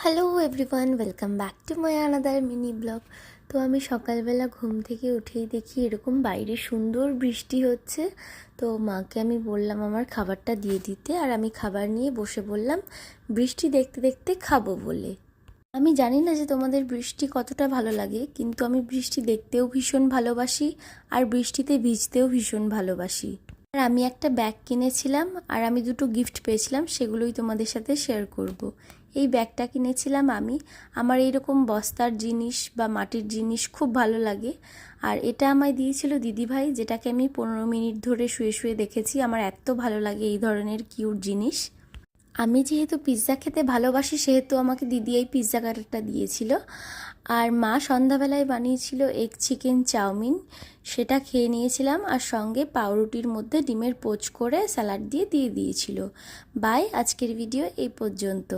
Hello everyone, welcome back to my another mini blog. তো আমি সকালবেলা ঘুম থেকে উঠেই দেখি এরকম বাইরে সুন্দর বৃষ্টি হচ্ছে। তো মাকে আমি বললাম আমার খাবারটা দিয়ে দিতে, আর আমি খাবার নিয়ে বসে বললাম বৃষ্টি দেখতে দেখতে খাবো বলে। আমি জানি না যে তোমাদের বৃষ্টি কতটা ভালো লাগে, কিন্তু আমি বৃষ্টি দেখতেও ভীষণ ভালোবাসি আর বৃষ্টিতে ভিজতেও ভীষণ ভালোবাসি। আর আমি একটা ব্যাগ কিনেছিলাম আর আমি দুটো গিফট পেয়েছিলাম, সেগুলোই তোমাদের সাথে শেয়ার করব। এই ব্যাগটা কিনেছিলাম আমি, আমার এইরকম বস্তার জিনিস বা মাটির জিনিস খুব ভালো লাগে। আর এটা আমায় দিয়েছিল দিদিভাই, যেটাকে আমি 15 মিনিট ধরে শুয়ে শুয়ে দেখেছি। আমার এত ভালো লাগে এই ধরনের কিউট জিনিস। আমি যেহেতু পিৎজা খেতে ভালোবাসি, সেহেতু আমাকে দিদি এই পিৎজা কাটারটা দিয়েছিল। আর মা সন্ধ্যাবেলায় বানিয়েছিল এগ চিকেন চাউমিন, সেটা খেয়ে নিয়েছিলাম। আর সঙ্গে পাউরুটির মধ্যে ডিমের পোচ করে স্যালাড দিয়ে দিয়েছিল। বাই, আজকের ভিডিও এই পর্যন্ত।